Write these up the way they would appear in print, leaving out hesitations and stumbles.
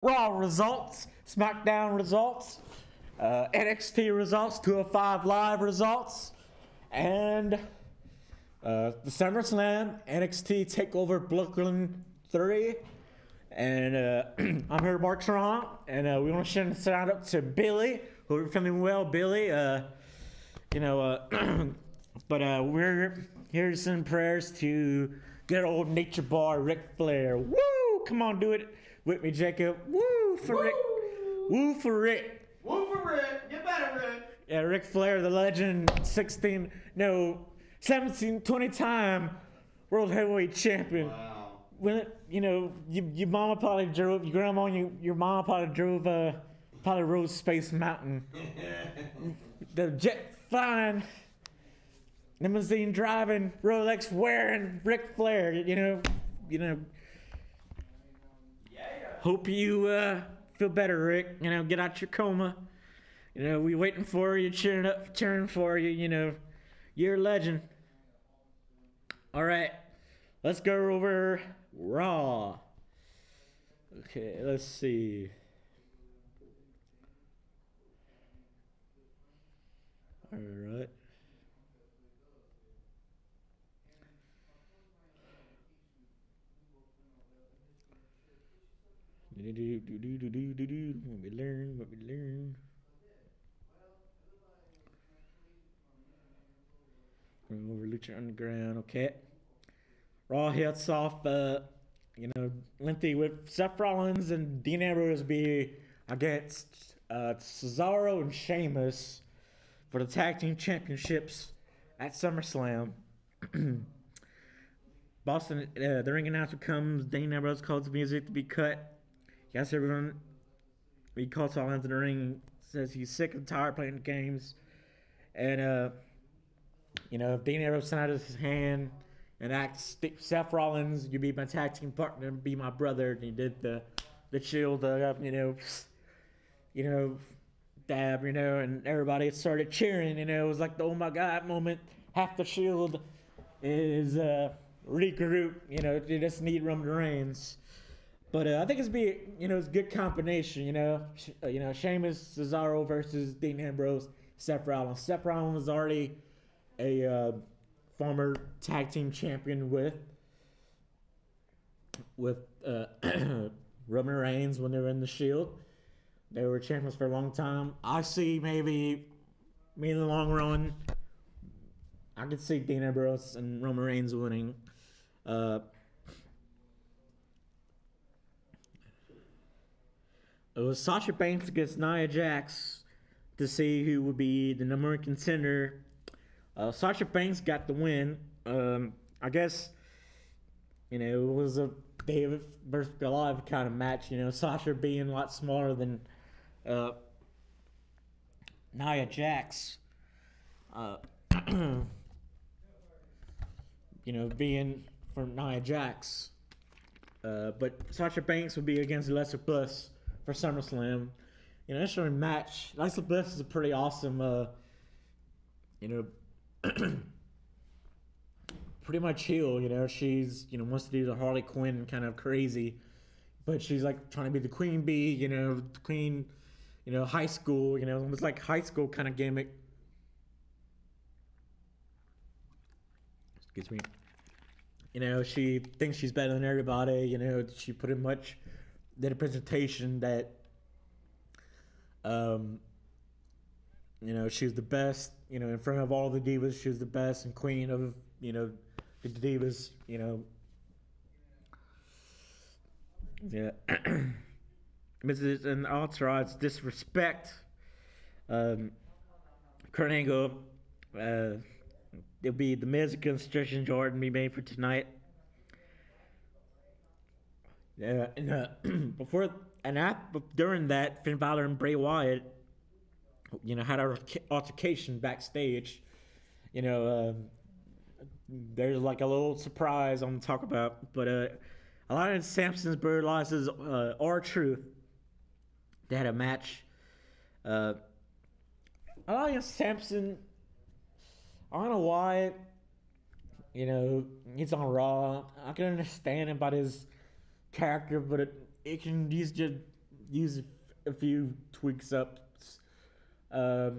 Raw results, SmackDown results, NXT results, 205 Live results, and the SummerSlam, NXT TakeOver Brooklyn 3. And I'm here, Mark Tron, and we want to send a shout out to Billy. Hope you're feeling well, Billy. But we're here to send prayers to good old nature boy Ric Flair. Woo! Come on, do it with me, Jacob. Woo for Rick. Woo for Rick. Woo for Rick. You better, Rick. Yeah, Ric Flair, the legend, 17, 20-time world heavyweight champion. Wow. When your mama probably drove, your grandma, your mama probably drove, probably rode Space Mountain. The jet flying, limousine driving, Rolex wearing Ric Flair. Hope you feel better, Rick. Get out your coma. We waiting for you, cheering for you. You're a legend. All right, let's go over Raw. Okay, let's see. All right. What we learn. Going over Lucha Underground, okay. Raw hits off, lengthy with Seth Rollins and Dean Ambrose be against Cesaro and Sheamus for the tag team championships at SummerSlam. Boston, the ring announcer comes. Dean Ambrose calls the music to be cut. He asks everyone. He calls all into the ring. Says he's sick and tired playing the games, and if Dean Ambrose sent out his hand and asked Seth Rollins, "You be my tag team partner, and be my brother," and he did the shield, dab, and everybody started cheering. It was like the oh my god moment. Half the shield is regroup. You just need Roman Reigns. But I think it's a good combination. Sheamus, Cesaro versus Dean Ambrose, Seth Rollins. Seth Rollins was already a former tag team champion with Roman Reigns when they were in the Shield. They were champions for a long time. I see maybe in the long run, I could see Dean Ambrose and Roman Reigns winning. It was Sasha Banks against Nia Jax to see who would be the number one contender. Sasha Banks got the win. I guess, it was a David versus Goliath kind of match. Sasha being a lot smaller than Nia Jax. Being from Nia Jax. But Sasha Banks would be against Alexa Bliss for SummerSlam. It's a match. Alexa Bliss is a pretty awesome, pretty much heel. She's wants to do the Harley Quinn kind of crazy, but she's like trying to be the queen bee. The queen, high school. Almost like high school kind of gimmick. Excuse me. She thinks she's better than everybody. She pretty much did a presentation that she was the best, in front of all the divas. She was the best and queen of, the divas, Yeah. Mrs. and Entourage disrespect. Kurt Angle, it'll be the Miz against Trish and Jordan be made for tonight. Yeah, and during that, Finn Balor and Bray Wyatt, had an altercation backstage. There's like a little surprise I'm gonna talk about, but Elias Sampson's brutalizes R-Truth. They had a match. Elias Sampson, I don't know why. He's on Raw. I can understand about his character, but he's just use a few tweaks up. I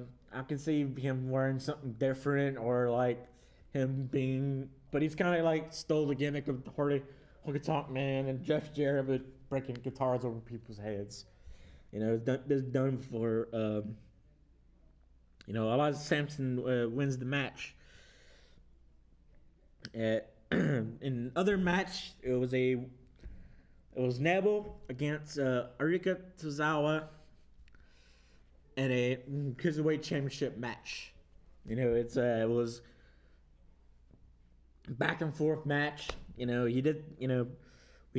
can see him wearing something different, or like him being, but he's kind of like stole the gimmick of Honky Tonk Man and Jeff Jarrett, but breaking guitars over people's heads. It's done before. Elias Sampson wins the match. In other match, it was Neville against Arika Tozawa in a Cruiserweight Championship match. It was back and forth match. We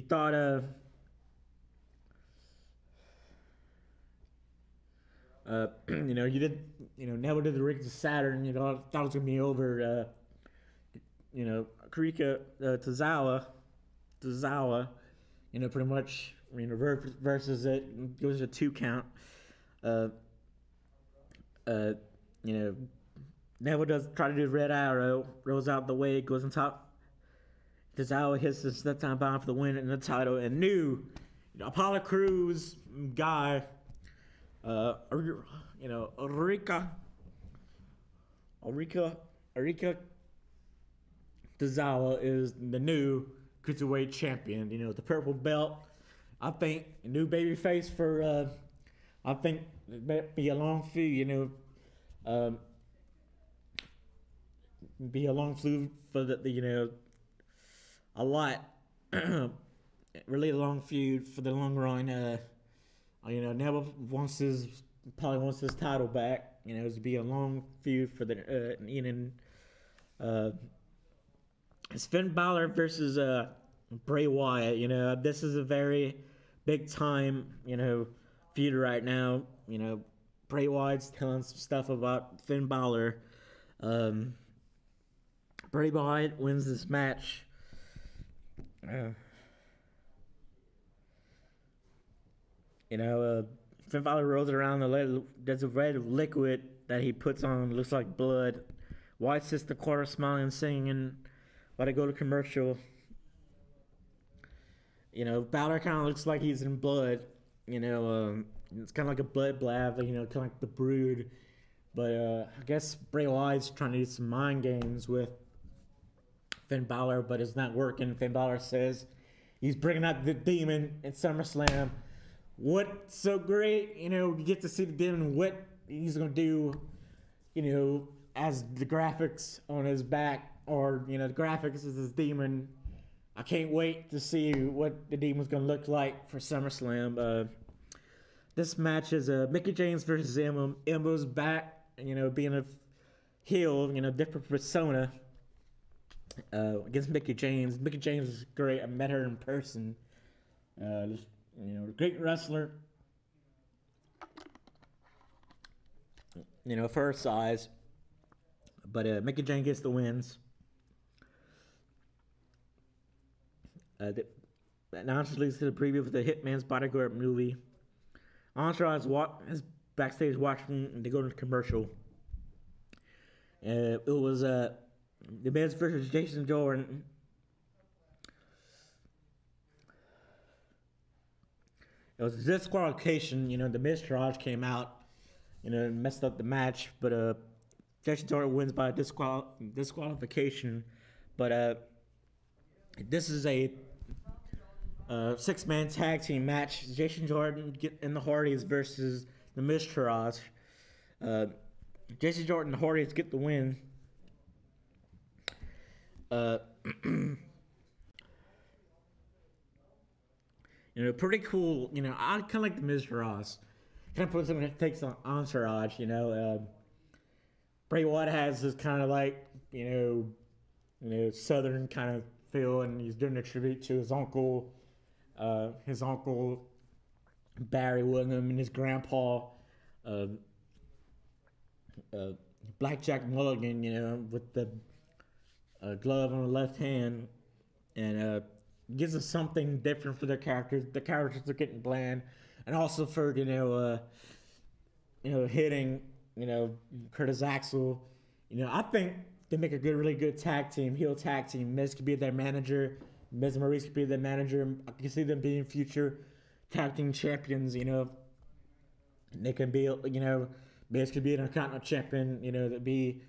thought Neville did the rig to Saturn. Thought it was gonna be over. Karika Tozawa, pretty much, versus it goes a 2 count. Neville does try to do Red Arrow, rolls out the way, goes on top. Tozawa hits the step time bomb for the win in the title, and new Apollo Crews guy, Arika Tozawa is the new Cruiserweight champion. The purple belt. I think a new babyface for. I think it might be a long feud. Be a long feud for the a lot. Really a long feud for the long run. Neville probably wants his title back. To be a long feud for the it's Finn Balor versus Bray Wyatt. This is a very big time, feud right now. Bray Wyatt's telling some stuff about Finn Balor. Bray Wyatt wins this match. Finn Balor rolls it around. There's a red liquid that he puts on. Looks like blood. Wyatt sits the corner smiling and singing. While they go to commercial, Balor kind of looks like he's in blood. It's kind of like a blood blab, kind of like the Brood. But I guess Bray Wyatt's trying to do some mind games with Finn Balor, but it's not working. Finn Balor says he's bringing out the Demon at SummerSlam. What's so great? You get to see the Demon, what he's going to do, as the graphics on his back. Or, the graphics is this Demon. I can't wait to see what the Demon's going to look like for SummerSlam. This match is Mickie James versus Emma. Emma's back, being a heel, different persona against Mickie James. Mickie James is great. I met her in person. Great wrestler. For her size. But Mickie James gets the wins. The announcer leads to the preview for the Hitman's Bodyguard movie. Entourage is backstage watching, and they go to the commercial. It was The Miz versus Jason Jordan. It was a disqualification. The Miz came out, and messed up the match. But Jason Jordan wins by disqualification. But this is a 6-man tag team match. Jason Jordan and the Hardys versus the Miztourage. Jason Jordan and the Hardys get the win. Pretty cool. I kind of like the Miztourage. Kind of puts something that takes on Entourage. Bray Wyatt has this kind of like southern kind of feel, and he's doing a tribute to his uncle Barry William, and his grandpa, Blackjack Mulligan, with the glove on the left hand, and gives us something different for their characters. The characters are getting bland, and also for hitting Curtis Axel. I think they make a really good tag team, heel tag team. Miz could be their manager. Miz and Maurice could be their manager. I can see them being future tag team champions, you know, they can be, you know, basically be an Intercontinental champion, you know, that'd be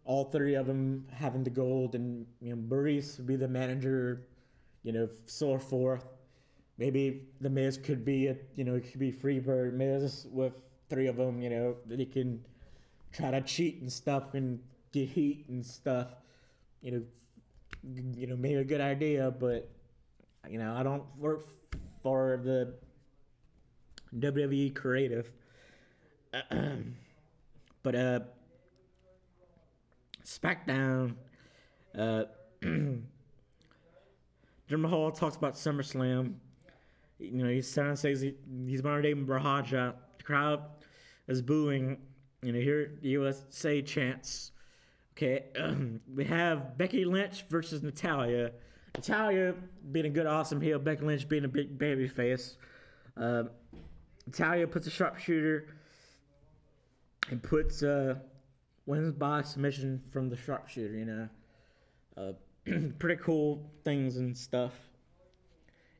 all three of them having the gold, and, you know, Maurice would be the manager, you know, so forth. Maybe the Miz could be you know, it could be Freebird Miz with three of them, you know, that he can try to cheat and stuff and get heat and stuff. You know, maybe a good idea, but, you know, I don't work for the WWE creative. But SmackDown, Jim Mahal talks about SummerSlam. You know, he's trying to say he's modern day Raja. The crowd is booing. You know, here USA chants. Okay, we have Becky Lynch versus Natalya. Natalya being a good, awesome heel. Becky Lynch being a big baby face. Natalya puts a sharpshooter and puts wins by submission from the sharpshooter. You know, pretty cool things and stuff.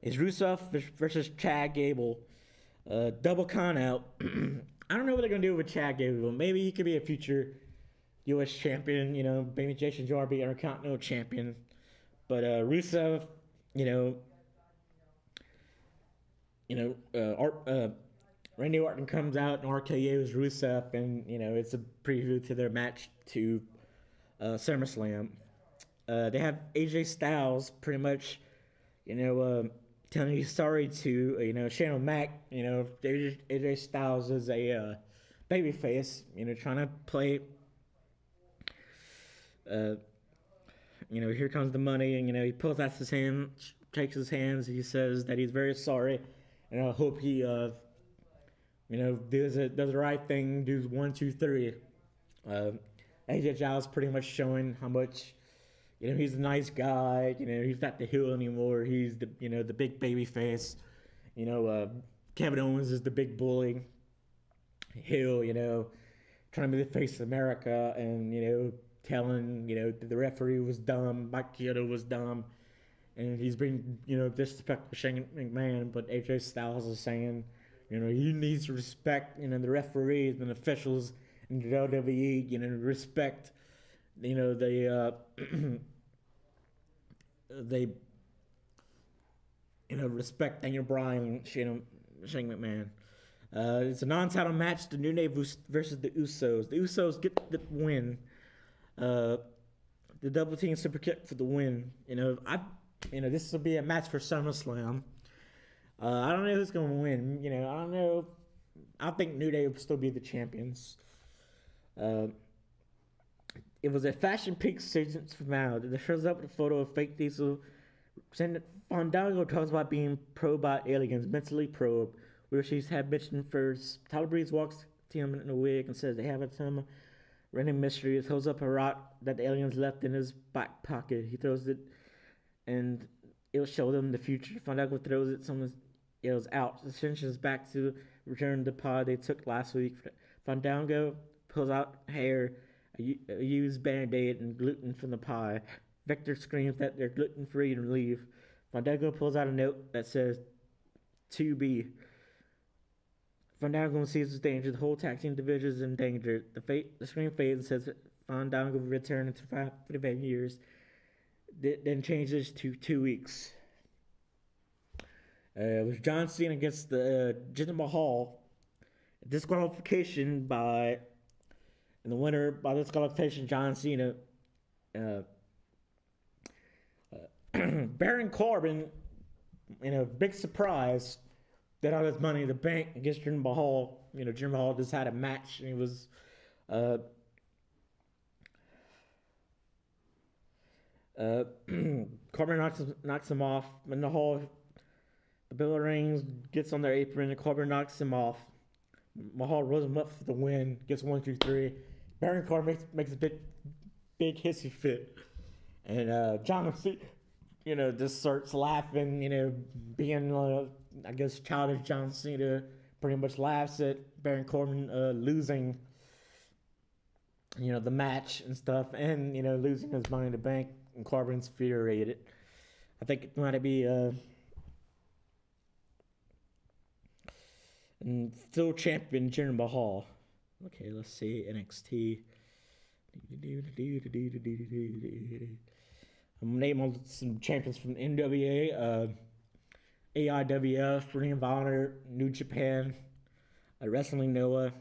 Is Rusev versus Chad Gable. Double count out. I don't know what they're gonna do with Chad Gable. Maybe he could be a future U.S. champion. You know, maybe Jason Jordan be Intercontinental champion. But Rusev, you know, Randy Orton comes out and RKO's Rusev, and, you know, it's a preview to their match to SummerSlam. They have AJ Styles pretty much, you know, telling he's sorry to, you know, Shane O'Mac. You know, AJ Styles is a babyface, you know, trying to play, you know, here comes the money, and, you know, he pulls out his hand, shakes his hands, he says that he's very sorry, and I hope he, you know, does the right thing, does 1, 2, 3. AJ Styles pretty much showing how much, you know, he's a nice guy. You know, he's not the heel anymore. He's the, you know, the big baby face. You know, Kevin Owens is the big bully heel, you know, trying to be the face of America, and, you know, telling, you know, the referee was dumb, Mike Chioda was dumb, and he's being, you know, disrespectful to Shane McMahon. But AJ Styles is saying, you know, he needs to respect, you know, the referees and officials in the WWE, you know, respect, you know, they, you know, respect Daniel Bryan and Shane McMahon. It's a non-title match, the New Day versus the Usos. The Usos get the win. The double team super kick for the win. You know, this will be a match for SummerSlam. I don't know who's going to win. You know, I don't know. I think New Day will still be the champions. It was a Fashion Peak segment from out. It shows up with a photo of fake Diesel. Fandango talks about being probed by aliens, mentally probed, where she's had mentioned first. Tyler Breeze walks to him in a wig and says they have a ton of random mysteries. Holds up a rock that the aliens left in his back pocket. He throws it, and it'll show them the future. Fandango throws it, someone yells out. The is back to return the pod they took last week. Fandango pulls out hair, a used band-aid, and gluten from the pie. Victor screams that they're gluten-free and leave. Fandango pulls out a note that says, "To be." Fandango sees his danger. The whole tag team division is in danger. The screen fades and says Fandango will return in 55 years. Then changes to 2 weeks. It was John Cena against the Jinder Mahal. Disqualification by... And the winner by disqualification, John Cena. Baron Corbin, you know, big surprise, did all his money in the bank against Jinder Mahal. You know, Jinder Mahal just had a match, and he was... Corbin knocks him off. In the hall, the bell rings, gets on their apron, and Corbin knocks him off. Mahal rolls him up for the win, gets 1, 2, 3. Baron Corbin makes a big hissy fit. And John, you know, just starts laughing, you know, being, I guess, childish. John Cena pretty much laughs at Baron Corbin losing, you know, the match and stuff, and, you know, losing his money in the bank, and Corbin's infuriated. I think it might be And still champion Jinder Mahal. Okay, let's see NXT. I'm gonna name some champions from NWA, AIWF, Ring of Honor, New Japan, Wrestling Noah.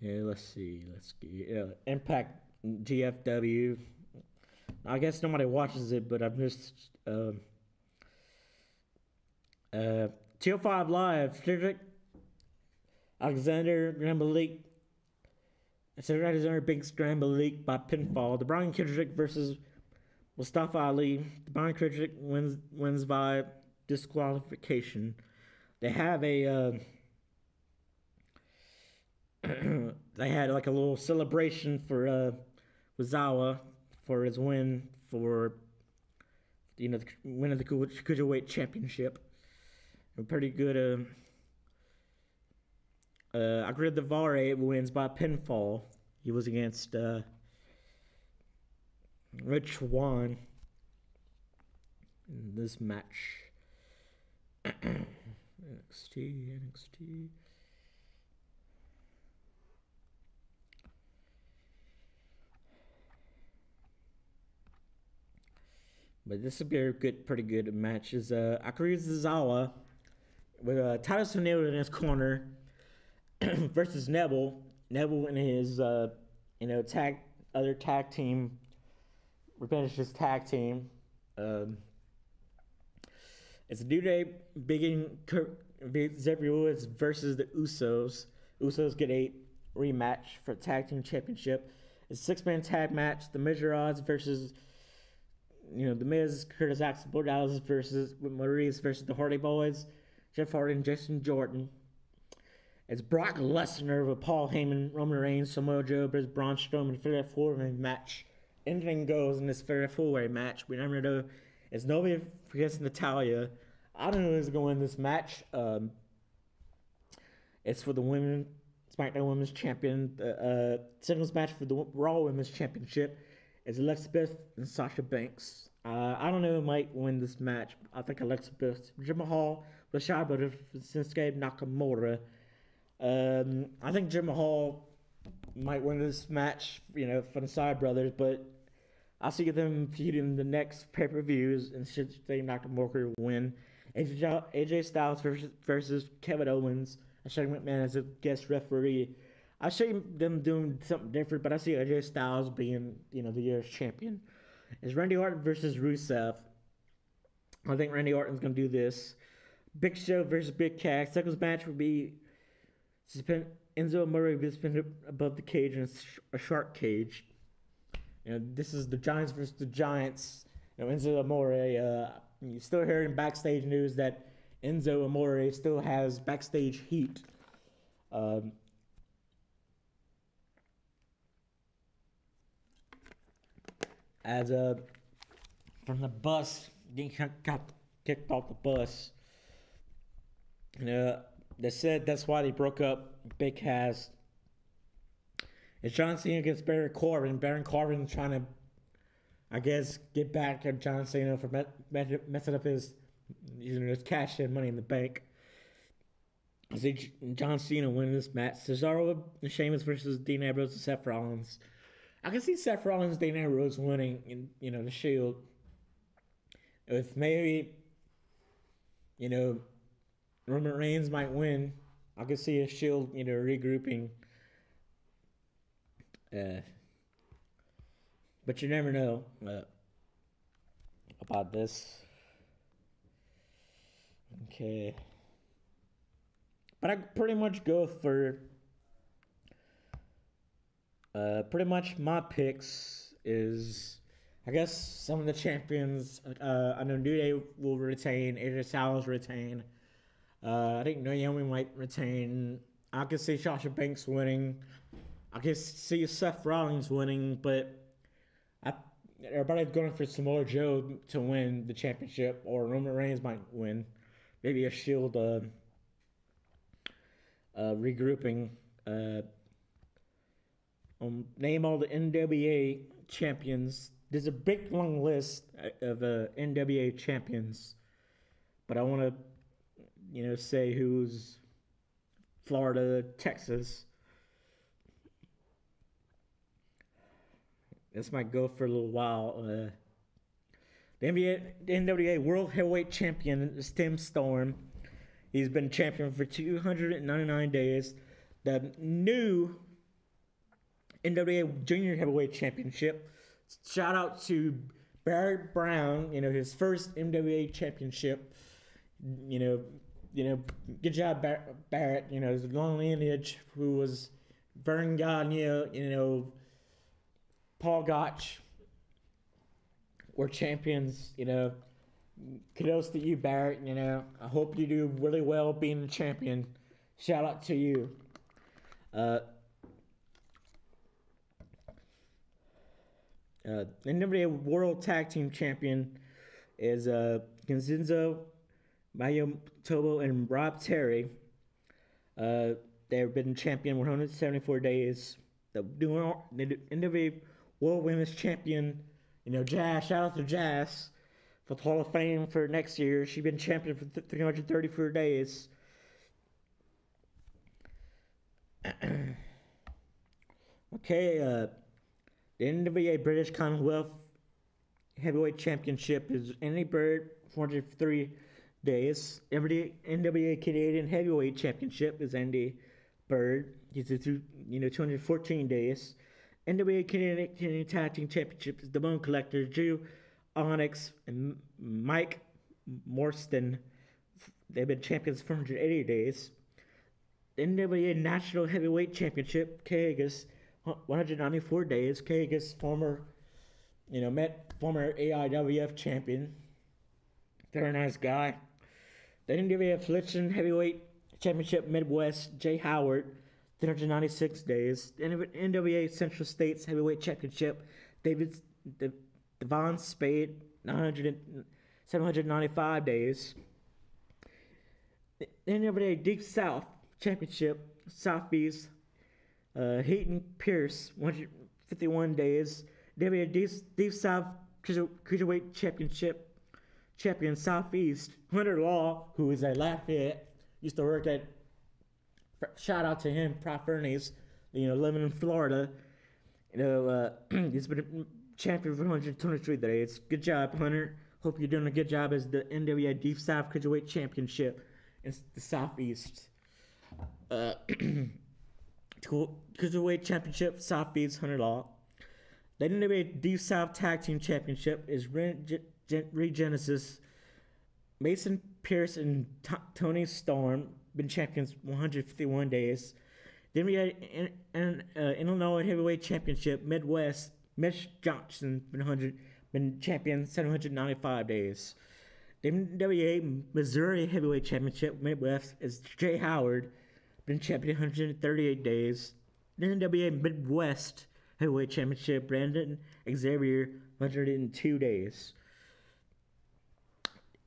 Okay, let's see. Let's get Impact GFW. I guess nobody watches it, but I'm just 205 Live. Frederick Alexander Grand Malik. Cedric Alexander beats Grand Malik by pinfall. The Brian Kendrick versus Mustafa Ali. The Brian Kendrick wins by disqualification. They have a they had like a little celebration for Wazawa for his win for the win of the Cruiserweight Championship. A pretty good. Agridavare wins by pinfall. He was against Rich Swann in this match. NXT. But this will be a pretty good match. Is Akira Zazawa with Titus O'Neil in his corner versus Neville. Neville and his tag team, Revenge's tag team. It's a New Day, Xavier Woods versus the Usos. Usos get a rematch for the tag team championship. It's a 6-man tag match. The Miz versus The Miz, Curtis Axel, Bo Dallas versus Maurice versus the Hardy Boys, Jeff Hardy and Jason Jordan. It's Brock Lesnar with Paul Heyman, Roman Reigns, Samoa Joe versus Braun Strowman for that 4-way match. Anything goes in this fair 4-way match. We never know. It's nobody against Natalia. I don't know who's going to win this match. It's for the women, SmackDown Women's Champion. The singles match for the Raw Women's Championship is Alexa Bliss and Sasha Banks. I don't know who might win this match. I think Alexa Bliss. Jinder Mahal, Rashad Brothers, Shinsuke Nakamura. I think Jinder Mahal might win this match, for the Side Brothers, but I see them feuding the next pay-per-views, and Shinsuke Nakamura will win. AJ Styles versus Kevin Owens. I see McMahon as a guest referee. I see them doing something different, but I see AJ Styles being, the year's champion. It's Randy Orton versus Rusev. I think Randy Orton's going to do this. Big Show versus Big Cass. Second match would be Enzo Amore suspended above the cage in a shark cage. This is the Giants versus the Giants. Enzo Amore, you still hearing backstage news that Enzo Amore still has backstage heat. As from the bus, getting got kicked off the bus. They said that's why they broke up Big Cass. It's John Cena against Baron Corbin. Baron Corbin trying to, I guess, get back at John Cena for messing up his cash and Money in the Bank. I see John Cena winning this match. Cesaro and Sheamus versus Dean Ambrose and Seth Rollins. I can see Seth Rollins and Dean Ambrose winning in, the Shield. With maybe, Roman Reigns might win. I could see a Shield, regrouping. But you never know about this. Okay. But I pretty much go for pretty much my picks is, I guess, some of the champions. I know New Day will retain. AJ Styles retain. I think Naomi might retain. I could see Sasha Banks winning. I could see Seth Rollins winning, but everybody's going for Samoa Joe to win the championship, or Roman Reigns might win. Maybe a Shield regrouping. Name all the NWA champions. There's a big long list of NWA champions, but I want to, say who's Florida, Texas. This might go for a little while. The NWA World Heavyweight Champion is Tim Storm. He's been champion for 299 days. The new NWA Junior Heavyweight Championship. Shout out to Barrett Brown. His first NWA Championship. Good job, Barrett. His long lineage, who was Vern Gagne, Paul Gotch were champions. Kudos to you, Barrett. I hope you do really well being a champion. Shout out to you. NWA World Tag Team Champion is Gonzalo Mayotobo and Rob Terry. They've been champion 174 days. The NWA World Women's Champion, Jazz. Shout out to Jazz for the Hall of Fame for next year. She's been champion for 334 days. Okay, the NWA British Commonwealth Heavyweight Championship is Andy Bird, 403 days. NWA Canadian Heavyweight Championship is Andy Bird. He's 214 days. NWA Canadian Tag Team Championship is the Bone Collector, Drew Onyx, and Mike Morstan. They've been champions for 180 days. The NWA National Heavyweight Championship, Kagas, 194 days. Kagas, former AIWF champion. Very nice guy. The NWA Affliction Heavyweight Championship Midwest, Jay Howard, 396 days. NWA Central States Heavyweight Championship, Devon Spade, 795 days. The NWA Deep South Championship, Southeast, Hayden Pierce, 151 days. NWA Deep South Cruiserweight Championship champion, Southeast, Hunter Law, who is at Lafayette, used to work at, shout out to him, Prof. Ernie's, living in Florida. He's been champion for 123 days. Good job, Hunter. Hope you're doing a good job as the NWA Deep South Cruiserweight Championship in the Southeast. Cruiserweight Championship, Southeast, Hunter Law. The NWA Deep South Tag Team Championship is Regenesis. Mason Pierce and Tony Storm been champions 151 days. Then we had Illinois Heavyweight Championship Midwest. Mitch Johnson been champion 795 days. The NWA Missouri Heavyweight Championship Midwest is Jay Howard, been champion 138 days. The NWA Midwest Heavyweight Championship Brandon Xavier 102 days.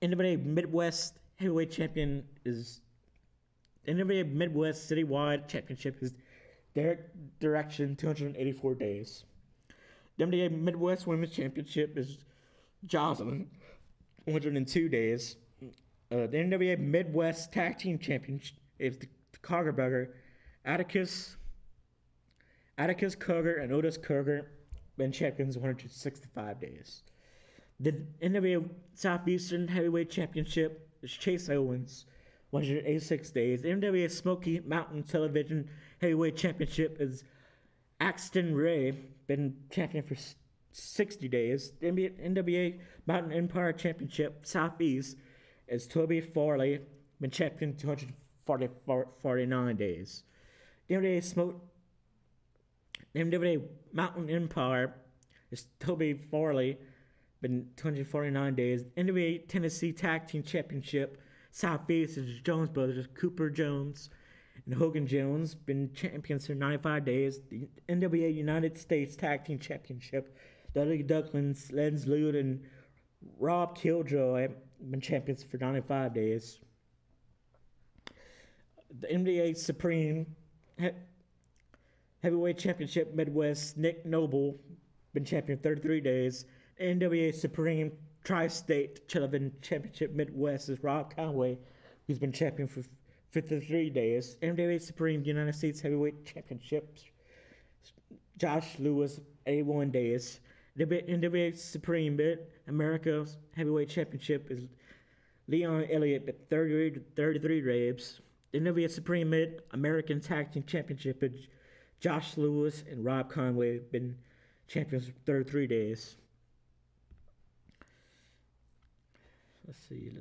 NWA Midwest Heavyweight Champion is NWA Midwest Citywide Championship is Derek Direction 284 days. The NWA Midwest Women's Championship is Jocelyn 102 days. The NWA Midwest Tag Team Championship is the Coggerberger, Atticus Coger and Otis Coger been champions 165 days. The NWA Southeastern Heavyweight Championship is Chase Owens, 186 days. The NWA Smoky Mountain Television Heavyweight Championship is Axton Ray, been champion for 60 days. The NWA Mountain Empire Championship Southeast is Toby Farley, been champion 249 days. The NWA Mountain Empire is Toby Farley, been 249 days. NWA Tennessee Tag Team Championship Southeast is Jones Brothers, Cooper Jones and Hogan Jones, been champions for 95 days. The NWA United States Tag Team Championship, Dudley Ducklands, Lenz Lude, and Rob Killjoy, been champions for 95 days. The NWA Supreme Heavyweight Championship Midwest, Nick Noble, been champion 33 days. NWA Supreme Tri-State Television Championship Midwest is Rob Conway, who's been champion for 53 days. NWA Supreme United States Heavyweight Championships, Josh Lewis, 81 days. The NWA Supreme America Heavyweight Championship is Leon Elliott at 33 days. The NWA Supreme Mid American Tag Team Championship is Josh Lewis and Rob Conway have been champions for 33 days. Let's see.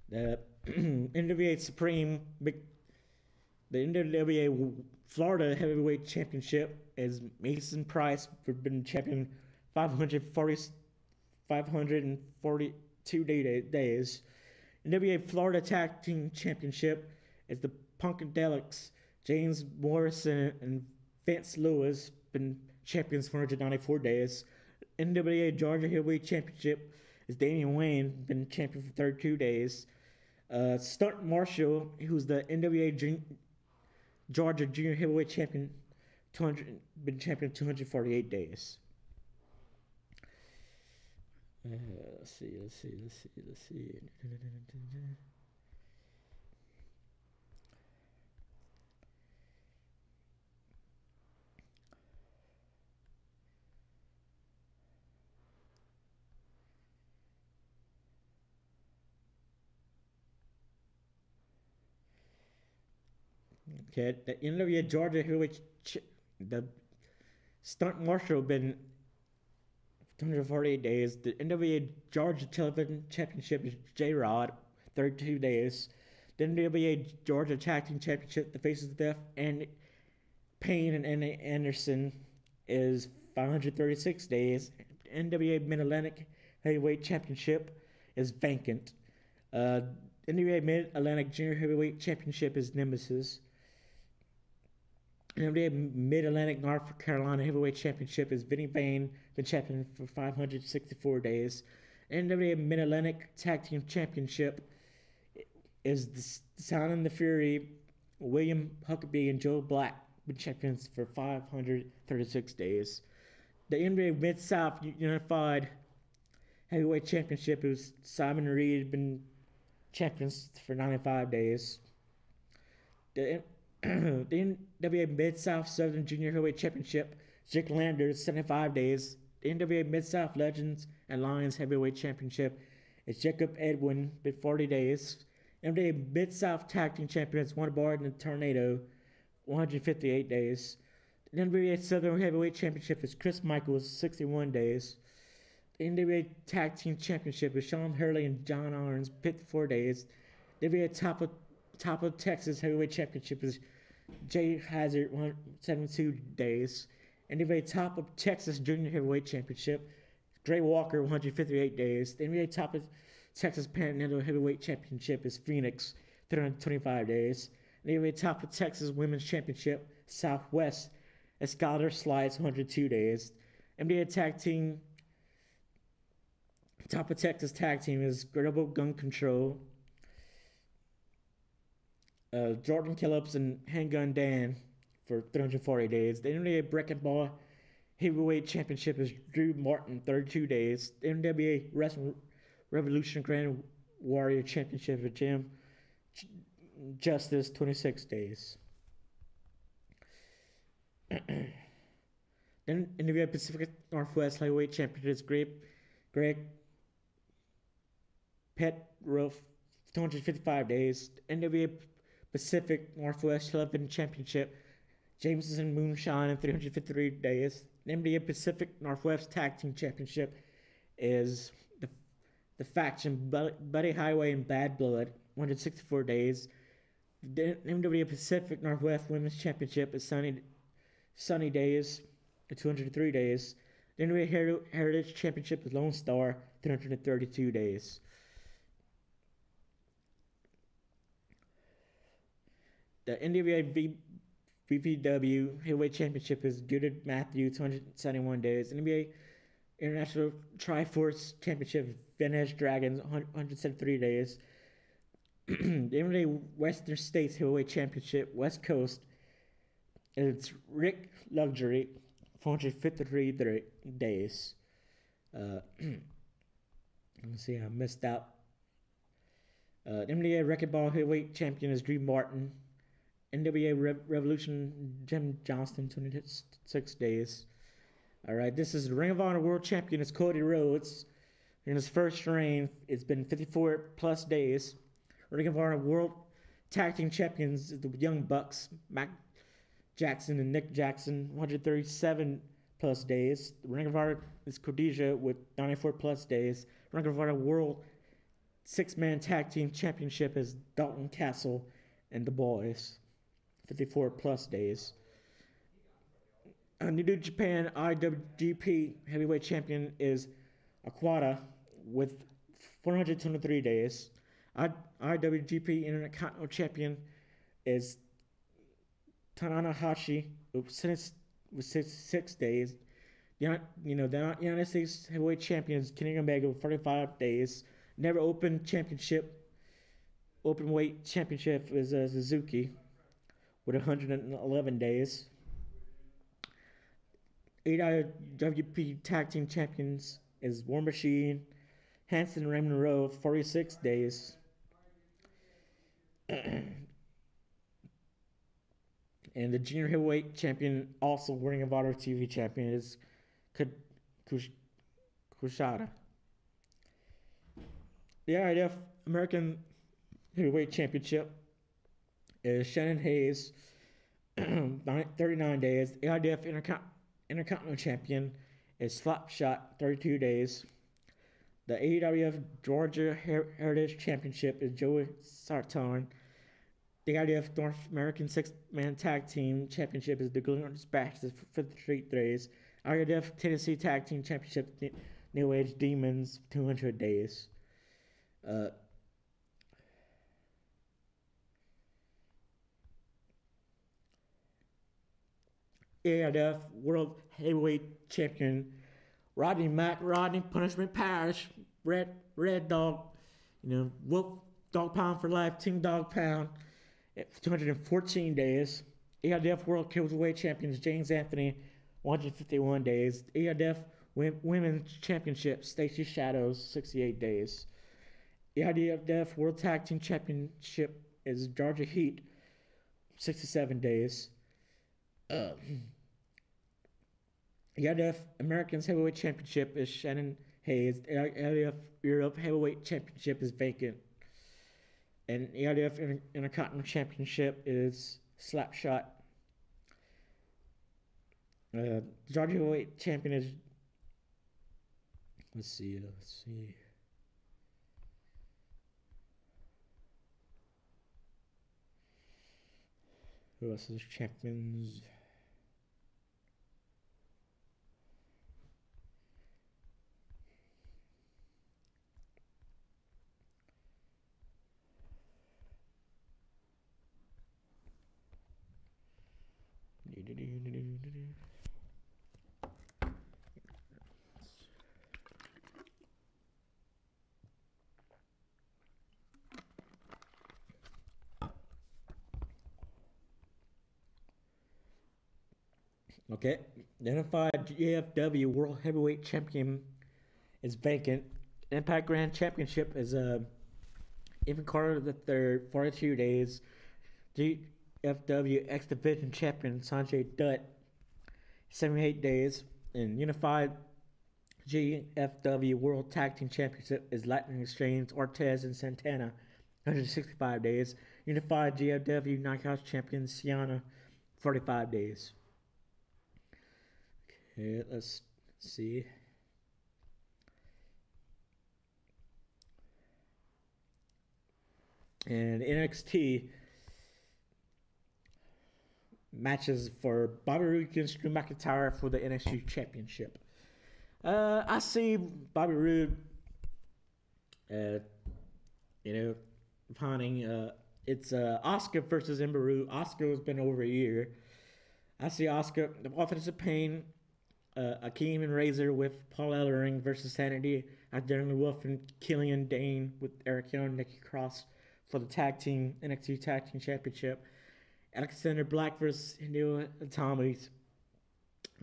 The NWA Supreme, the NWA Florida Heavyweight Championship is Mason Price for being champion 542 days. NWA Florida Tag Team Championship is the Punkadelics. James Morrison and Vince Lewis been champions for 194 days. NWA Georgia Heavyweight Championship is Damian Wayne, been champion for 32 days. Stuart Marshall, who's the NWA Georgia Junior Heavyweight Champion, been champion 248 days. Let's see. Okay, the NWA Georgia Heavyweight, the Stunt Marshall been 248 days. The NWA Georgia Television Championship is J-Rod, 32 days. The NWA Georgia Tag Team Championship, the Faces of Death, and Payne and Anna Anderson is 536 days. NWA Mid-Atlantic Heavyweight Championship is vacant. NWA Mid-Atlantic Junior Heavyweight Championship is Nemesis. NWA Mid-Atlantic North Carolina Heavyweight Championship is Vinny Vane, been champion for 564 days. NWA Mid-Atlantic Tag Team Championship is the Sound and the Fury, William Huckabee and Joe Black, been champions for 536 days. The NWA Mid-South Unified Heavyweight Championship is Simon Reed, been champions for 95 days. The NWA Mid-South Southern Junior Heavyweight Championship, Jake Landers, 75 days. The NWA Mid-South Legends and Lions Heavyweight Championship is Jacob Edwin, been 40 days. NWA Mid-South Tag Team Champions, One Bar and Tornado, 158 days. The NWA Southern Heavyweight Championship is Chris Michaels, 61 days. The NWA Tag Team Championship is Sean Hurley and John Arns, 54 days. The NWA Top of Texas Heavyweight Championship is Jay Hazard, 172 days. NWA Top of Texas Junior Heavyweight Championship, Gray Walker, 158 days. The NWA Top of Texas Continental Heavyweight Championship is Phoenix, 325 days. The NWA Top of Texas Women's Championship, Southwest, Escalder Slides, 102 days. NWA Tag Team Top of Texas Tag Team is Global Gun Control, Jordan Killups and Handgun Dan for 340 days. The NWA Breaking Ball Heavyweight Championship is Drew Martin, 32 days. The NWA Wrestling Revolution Grand Warrior Championship is Jim Justice, 26 days. Then NWA Pacific Northwest Heavyweight Championship is Greg Petrov, 255 days. NWA Pacific Northwest Television Championship, Jameson Moonshine in 353 days. The NWA Pacific Northwest Tag Team Championship is the faction Buddy Highway and Bad Blood, 164 days. The NWA Pacific Northwest Women's Championship is Sunny Days, 203 days. The NWA Heritage Championship is Lone Star, 332 days. The NWA VPW Heavyweight Championship is Gooded Matthew, 271 days. NBA International Triforce Championship, Vintage Dragons, 173 days. The NBA Western States Heavyweight Championship, West Coast, it's Rick Luxury, 453 days. Let's see, I missed out. NBA Racquetball Heavyweight Champion is Drew Martin. NWA Revolution Jim Johnston, 26 days. All right, this is the Ring of Honor World Champion is Cody Rhodes. In his first reign, it's been 54 plus days. Ring of Honor World Tag Team Champions is the Young Bucks, Mac Jackson and Nick Jackson, 137 plus days. The Ring of Honor is Khadijah with 94 plus days. Ring of Honor World Six-Man Tag Team Championship is Dalton Castle and the Boys, 54 plus days. New Japan IWGP Heavyweight Champion is Aquata with 423 days. IWGP Intercontinental Champion is Tanahashi with 6 days. The United States Heavyweight Champion is Kenny Omega with 45 days. Never Open Weight Championship is Suzuki with 111 days. 8 IWP Tag Team Champions is War Machine, Hanson and Raymond Rowe, 46 days. And the Junior Heavyweight Champion, also Ring of Honor TV Champion, is Kushida. The IDF American Heavyweight Championship is Shannon Hayes, 39 days. The IDF Intercontinental Champion is Slapshot, 32 days. The AWF Georgia Heritage Championship is Joey Sarton. The IDF North American Six-Man Tag Team Championship is the Glorious Bastards, 53 days. IDF Tennessee Tag Team Championship, New Age Demons, 200 days. AIF World Heavyweight Champion Rodney Punishment Parish, Red Dog, Wolf Dog Pound for Life, Team Dog Pound, 214 days. AIF World Cruiserweight Champions James Anthony, 151 days. AIF Women's Championship Stacey Shadows, 68 days. AIF World Tag Team Championship is Georgia Heat, 67 days. AIF Americans Heavyweight Championship is Shannon Hayes. AIF Europe Heavyweight Championship is vacant. And AIF Intercontinental Championship is Slapshot. Georgia Heavyweight Champion is... Let's see. Who else is champions? Okay, identified GFW World Heavyweight Champion is vacant. Impact Grand Championship is Evan Carter III, 42 days. GFW X Division Champion Sanjay Dutt, 78 days. And Unified GFW World Tag Team Championship is Lightning Exchange Ortez and Santana, 165 days. Unified GFW Knockouts Champion Sienna, 45 days. Okay, let's see. And NXT matches for Bobby Roode against Drew McIntyre for the NXT Championship. I see Bobby Roode, finding it's Oscar versus Ember Roode. Oscar has been over a year. I see Oscar, the Offensive Pain, Akeem and Razor with Paul Ellering versus Sanity, Darren Wolf and Killian Dane with Eric Young and Nikki Cross for the NXT Tag Team Championship. Alexander Black versus Hideo Itami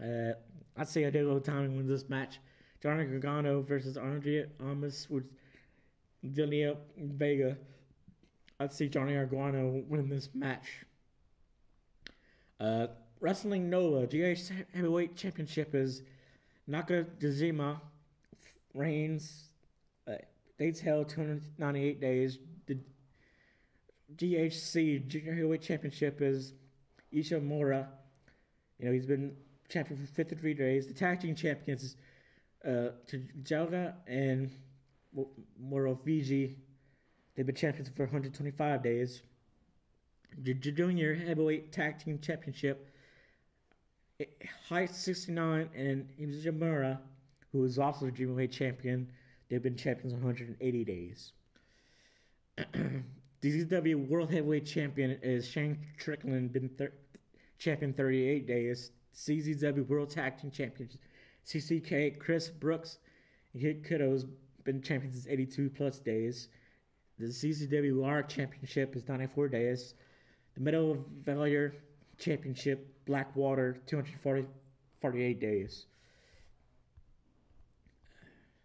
I'd say Hideo Itami wins this match. Johnny Gargano versus Andre Almas with Delia Vega. I'd see Johnny Gargano win this match. Wrestling Nova GH Heavyweight Championship is Nakajima reigns. Dates held 298 days. The GHC Junior Heavyweight Championship is Ishimura. He's been champion for 53 days. The tag team champions is Tajaga and Morovici. They've been champions for 125 days. The Junior Heavyweight Tag Team Championship, Height 69 and Ishimura, who is also the Junior Heavyweight Champion. They've been champions 180 days. DCW World Heavyweight Champion is Shane Strickland, been champion 38 days. CZW World Tag Team Champions CCK Chris Brooks and Kid Kudo's been champions since 82 plus days. The CZWR Championship is 94 days. The Medal of Valor Championship Blackwater 248 days.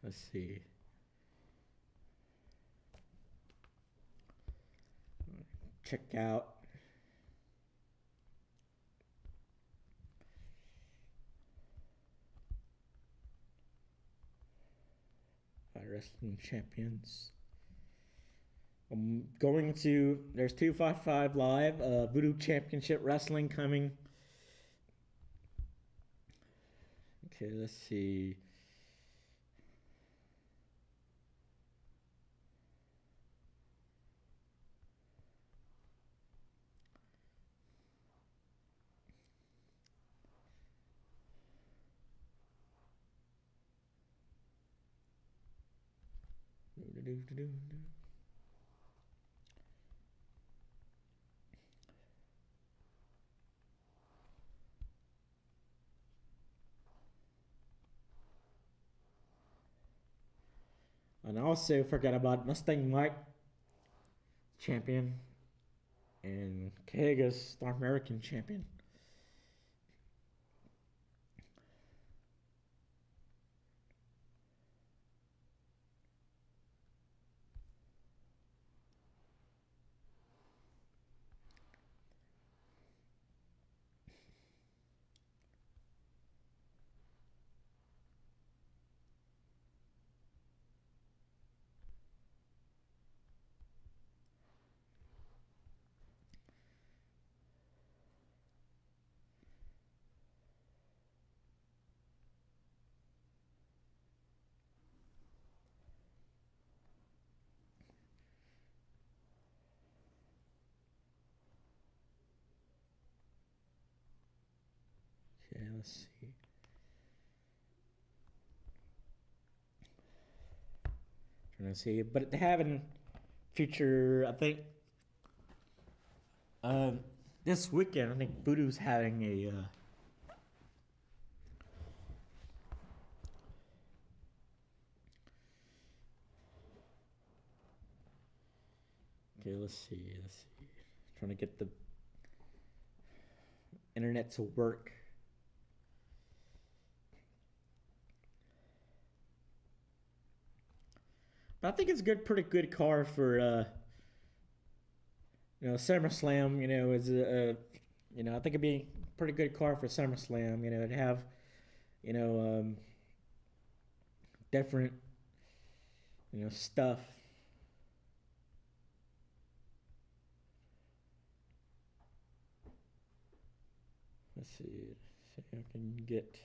Let's see. Check out wrestling champions. I'm going to, there's 255 Live, Voodoo Championship Wrestling coming. Okay, let's see. And I also forgot about Mustang Mike, champion, and Kagas, North American champion. Okay, let's see. Trying to see, but they have in future, I think, this weekend, I think Voodoo's having a, okay, let's see. Trying to get the internet to work. But I think it's pretty good card for, SummerSlam. Is I think it'd be a pretty good card for SummerSlam. To have, different, stuff. Let's see if I can get.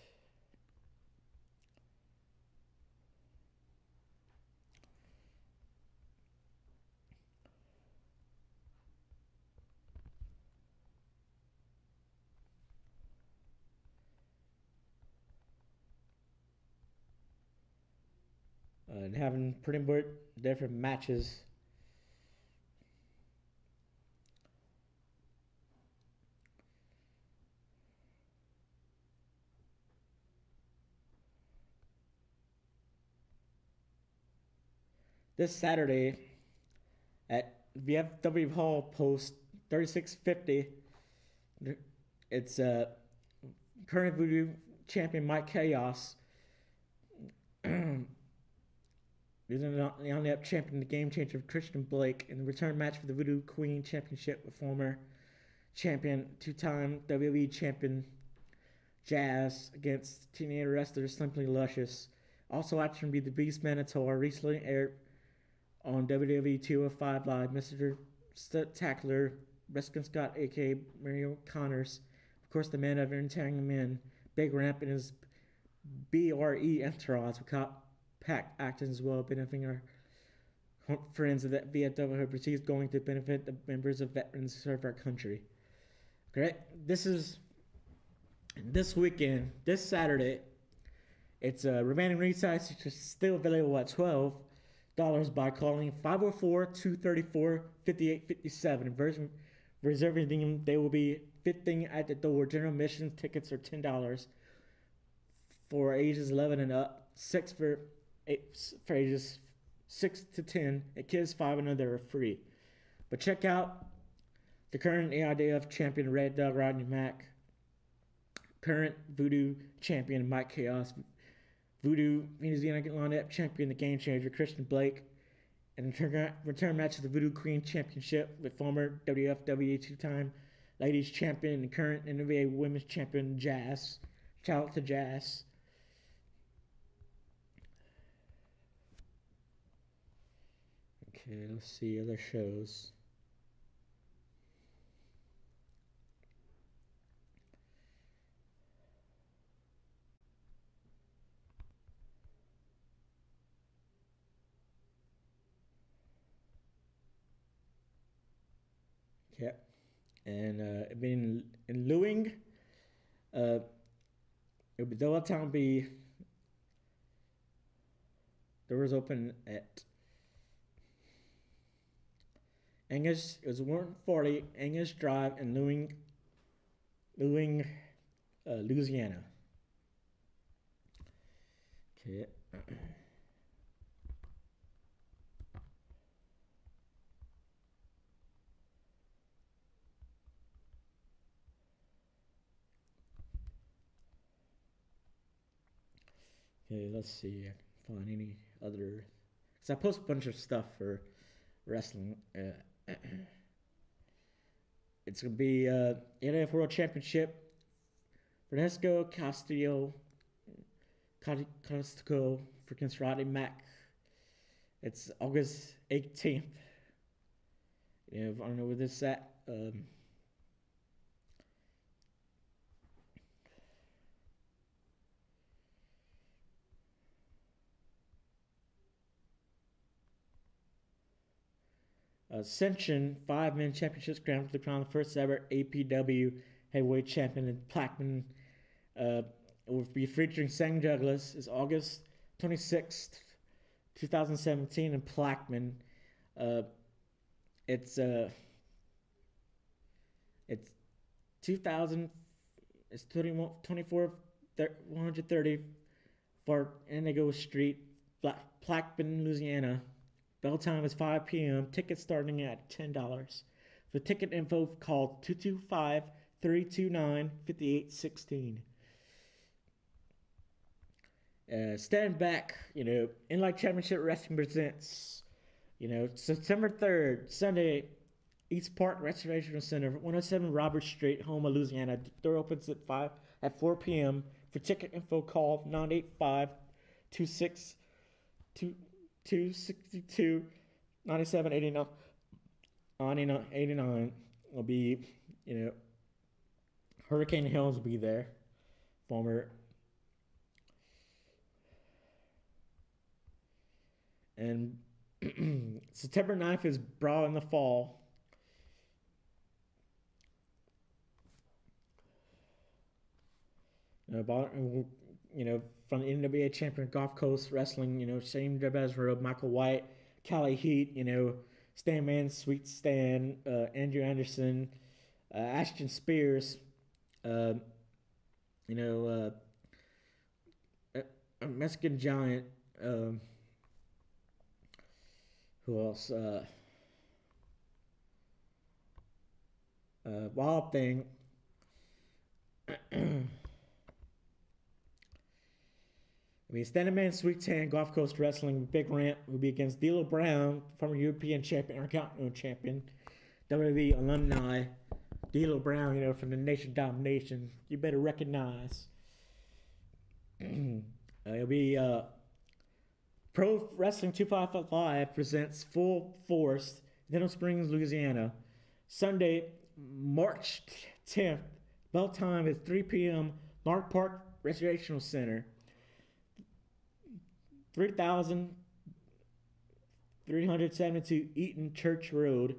And having pretty much different matches. This Saturday at VFW Hall Post 3650, it's current Voodoo champion Mike Chaos. There's an on-up champion, the game changer Christian Blake, in the return match for the Voodoo Queen Championship with former champion, two-time WWE champion Jazz against teenage wrestler Simply Luscious. Also watching be the Beast Minotaur, recently aired on WWE 205 Live. Mr. Tackler, Wrestling Scott, aka Mario Connors, of course, the man of entertaining men, Big Ramp, and his BRE entourage with pack acting as well, benefiting our friends of that VFW who proceeds going to benefit the members of veterans who serve our country. Great. This is this weekend, this Saturday. It's remaining resides, which is still available at $12 by calling 504-234-5857. Reserving them, they will be fitting at the door. General admission tickets are $10 for ages 11 and up, 6 for ages 6 to 10, and kids 5 and under are free. But check out the current AIDF champion Red Dog Rodney Mack, current Voodoo champion Mike Chaos, Voodoo Louisiana lineup champion the Game Changer Christian Blake, and return match of the Voodoo Queen Championship with former WFW two-time ladies champion and current NWA women's champion Jazz. Shout out to Jazz. Okay, let's see other shows. Yeah, and it'll be in Lewing. It'll be Town be doors open at Angus. It was 140 Angus Drive in Lewing, Louisiana. Okay. Okay, let's see. I can find any other. Because I post a bunch of stuff for wrestling. It's going to be NAF World Championship. Francesco Castillo against Rodney Mack. It's August 18th. I don't know where this is at. Ascension 5-man championship scramble to crown the first ever APW heavyweight champion in Plaquemine. Will be featuring Sang Douglas. It's August 26th, 2017 in Plaquemine. It's 2000. It's 130 for Indigo Street, Plaquemine, Louisiana. Bell time is 5 p.m. Tickets starting at $10. For ticket info, call 225-329-5816. Stand back, Inlight Championship Wrestling presents, September 3rd, Sunday, East Park Recreational Center, 107 Robert Street, Houma, Louisiana. Door opens at 4 p.m. For ticket info, call 985-262-9789. 89 will be, Hurricane Hills will be there. Former. And September 9th is Brawl in the Fall. From the NWA champion Gulf Coast Wrestling, Shane Debesro, Michael White, Cali Heat, Stan Man, Sweet Stan, Andrew Anderson, Ashton Spears, a Mexican Giant, who else? Wild Thing, Standing Man Sweet 10, Gulf Coast Wrestling, Big Ramp will be against D'Lo Brown, former European champion, Intercontinental champion, WWE alumni. D'Lo Brown, from the Nation Domination, you better recognize. It'll be Pro Wrestling 255 Live presents Full Force, Denham Springs, Louisiana. Sunday, March 10th. Bell time is 3 p.m. Lark Park Recreational Center. 3,372 Eaton Church Road.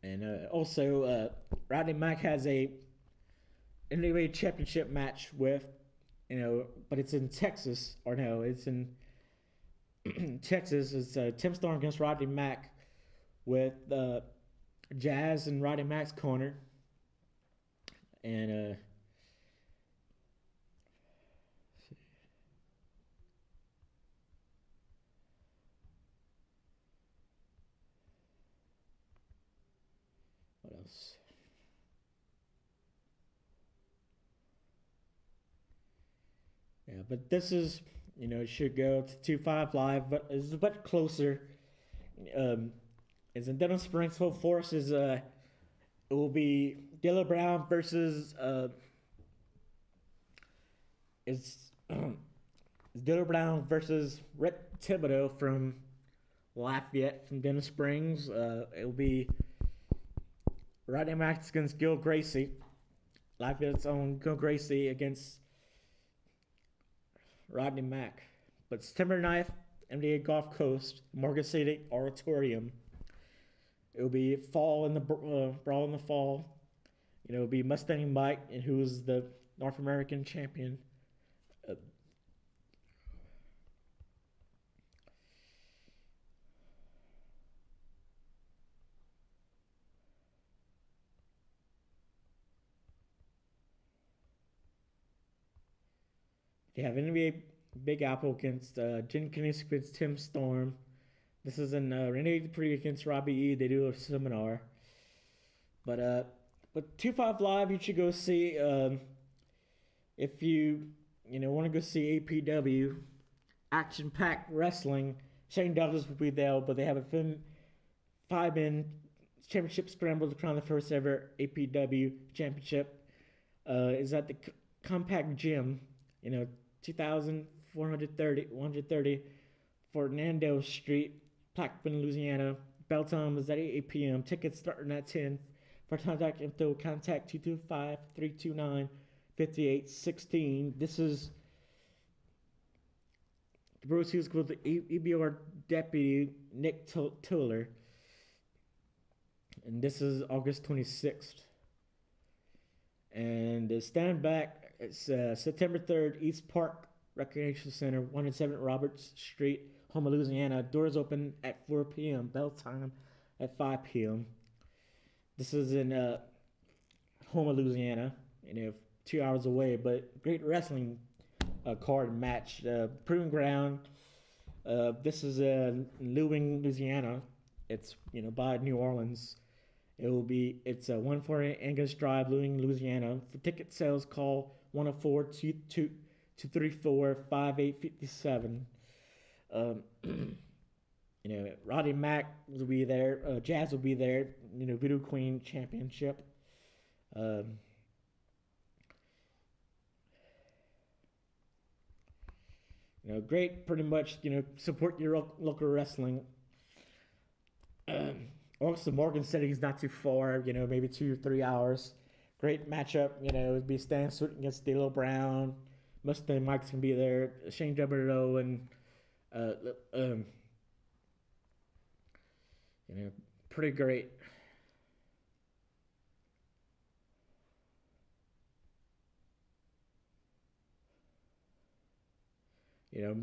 And also, Rodney Mack has a NWA Championship match with, but it's in Texas, or no, it's in Texas. It's Tim Storm against Rodney Mack with Jazz and Rodney Mack's corner. And what else? Yeah, but this is, it should go to 2-5 Live, but it's a bit closer. It's in Denham Springs. Full Force is it will be D'Lo Brown versus it's D'Lo Brown versus Rhett Thibodeau from Lafayette from Denham Springs. It will be Rodney Mack against Gil Gracie. Lafayette's own Gil Gracie against Rodney Mack. But September 9th, MDA Gulf Coast, Morgan City Auditorium. It will be fall in the Brawl in the Fall. It will be Mustang Mike, and who is the North American champion. They have NBA Big Apple against Jen Knies against Tim Storm. This is in Renee Dupree against Robbie E. They do a seminar. But 2-5 Live, you should go see. If you want to go see APW, Action Packed Wrestling. Shane Douglas will be there, but they have a 5-man championship scramble to crown the first ever APW championship. Is at the Compact Gym, 130 Fernando Street, Plaquemine, Louisiana. Bell time is at 8 p.m. Tickets starting at 10. For contact info, contact 225-329-5816. This is the Bruce Hughes with the EBR deputy Nick Tiller. And this is August 26th. And stand back. It's September 3rd, East Park Recreation Center, 107 Roberts Street, Houma, Louisiana. Doors open at 4 p.m. Bell time at 5 p.m. This is in Houma, Louisiana. 2 hours away, but great wrestling card match. Proving ground. This is in Lewing, Louisiana. It's by New Orleans. It's 140 Angus Drive, Lewing, Louisiana. For ticket sales, call 104-234-5857. Roddy Mack will be there. Jazz will be there. Voodoo Queen Championship. Great. Pretty much. Support your local wrestling. Also, Morgan City is not too far. Maybe 2 or 3 hours. Great matchup. It would be Stan Sweet against D'Lo Brown. Mustang Mike's gonna be there. Shane Devereaux and pretty great.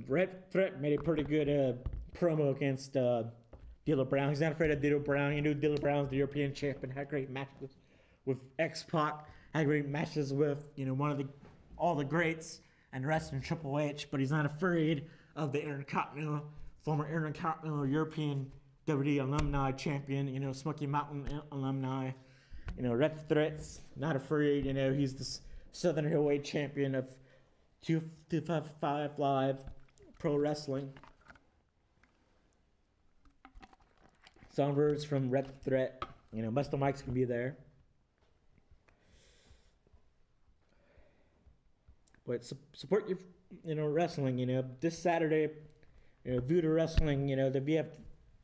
Red Threat made a pretty good promo against D'Lo Brown. He's not afraid of D'Lo Brown. D'Lo Brown's the European champion. Had great matches with X-Pac. Had great matches with all the greats and wrestling Triple H. But he's not afraid of the former Intercontinental European WWE alumni champion. Smoky Mountain alumni. Red Threats, not afraid. He's the Southern Heavyweight Champion of 255 Live Pro Wrestling. Songbirds from Red Threat. Muscle Mike's gonna be there. But support your, wrestling. This Saturday, Voodoo Wrestling. The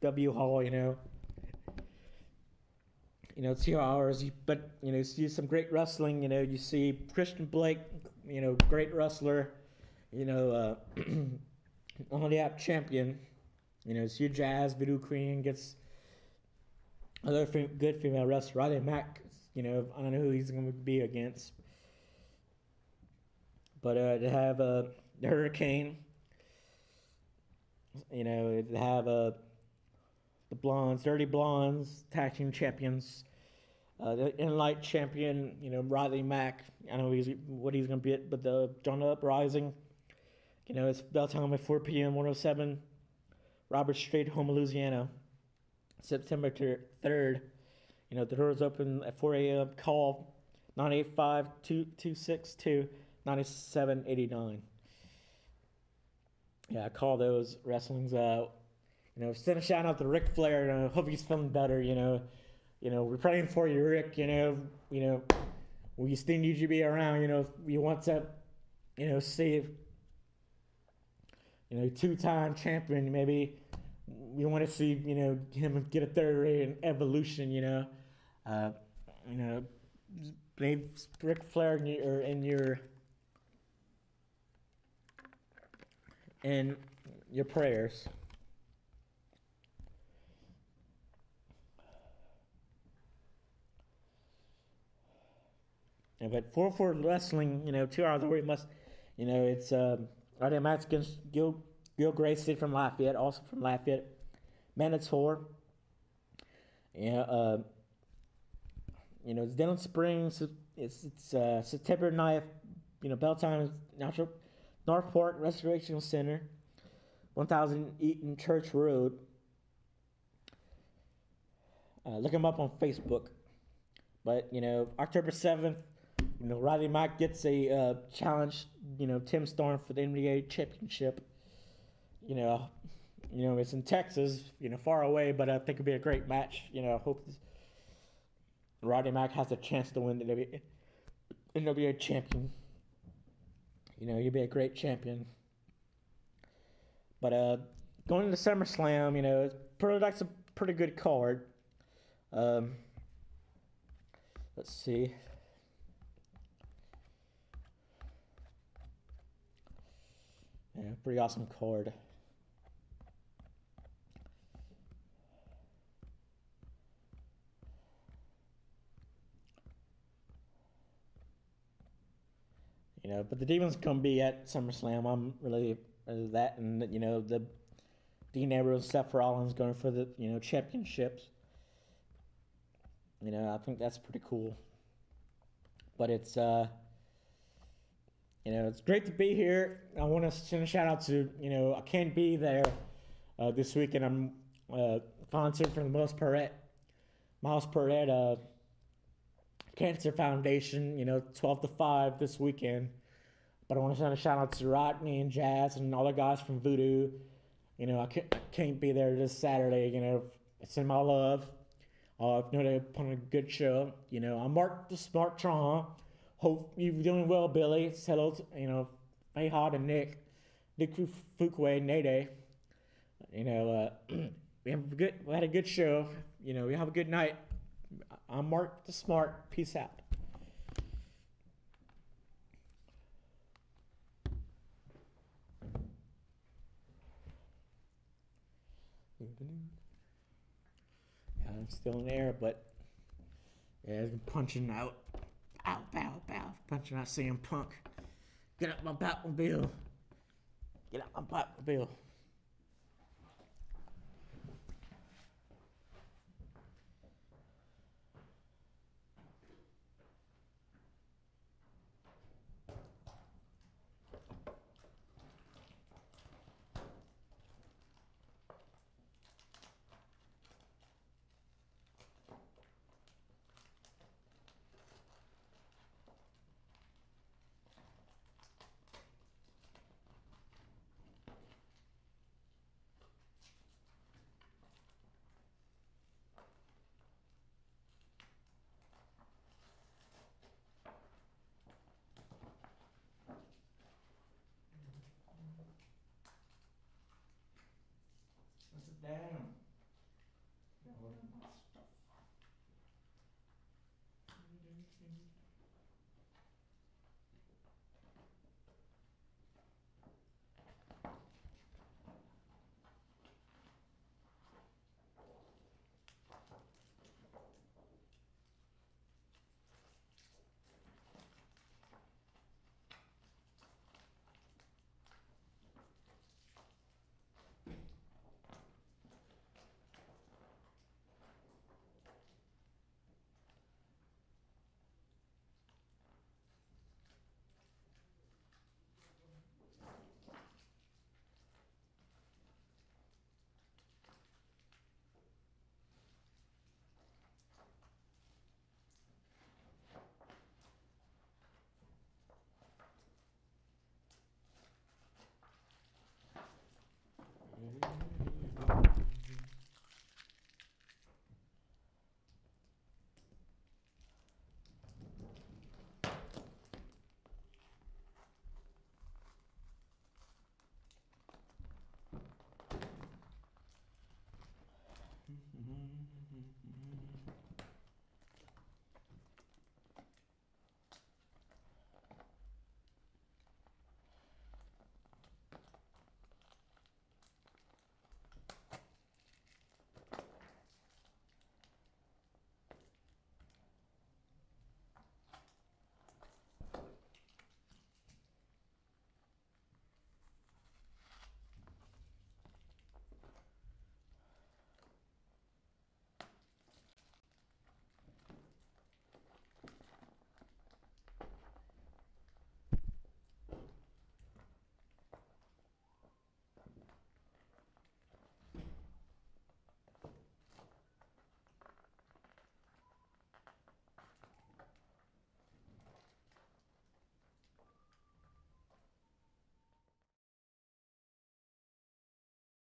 VFW Hall. It's 2 hours, but you see some great wrestling. You see Christian Blake, great wrestler. On the app champion. See Jazz, Voodoo Queen gets other good female wrestler. Riley Mack, I don't know who he's going to be against. But to have the Hurricane, to have the Blondes, Dirty Blondes, tag team champions. The Inlight champion, Riley Mack. I know what he's going to be, but the John Uprising. It's bell time at 4 p.m. 107 Robert Street, Houma, Louisiana. September 3rd. The doors open at 4 a.m. Call 985-262-9789. Yeah, call those wrestlings out. Send a shout out to Ric Flair. Hope he's feeling better. We're praying for you, Rick. We still need you to be around. We want to, see, two-time champion. Maybe we want to see, him get a third rate in Evolution. Maybe Ric Flair in your prayers. Yeah, but 4-4 wrestling, 2 hours where we must, it's Roddy Max against Gil Gracie from Lafayette, also from Lafayette, Manitou. Yeah, it's Denham Springs. It's September 9th. Bell time is Northport Restoration Center, 1000 Eaton Church Road. Look him up on Facebook. But October 7th. Riley Mack gets a challenge, Tim Storm for the NBA championship. It's in Texas, far away, but I think it'll be a great match. I hope Roddy Mack has a chance to win the NBA champion. He'll be a great champion. But going to SummerSlam, that's a pretty good card. Let's see. Yeah, pretty awesome card. But the Demons gonna be at SummerSlam. I'm really that, and the Dean Ambrose, Seth Rollins going for the championships. I think that's pretty cool. But it's it's great to be here. I want to send a shout out to I can't be there this weekend. I'm volunteering for the Miles Perret Cancer Foundation. 12 to 5 this weekend. But I want to send a shout out to Rodney and Jazz and all the guys from Voodoo. I can't be there this Saturday. Send my love. They're putting a good show. I'm Mark the Smartron. Hope you're doing well, Billy. Hello to, Fahad and Nick Fukwe, Nede. We had a good show. We have a good night. I'm Mark the Smart. Peace out. Yeah, I'm still in there, but yeah, I'm punching out. Ow, bow, bow. Punching out CM Punk. Get up my Batmobile. Get up my Batmobile. Damn.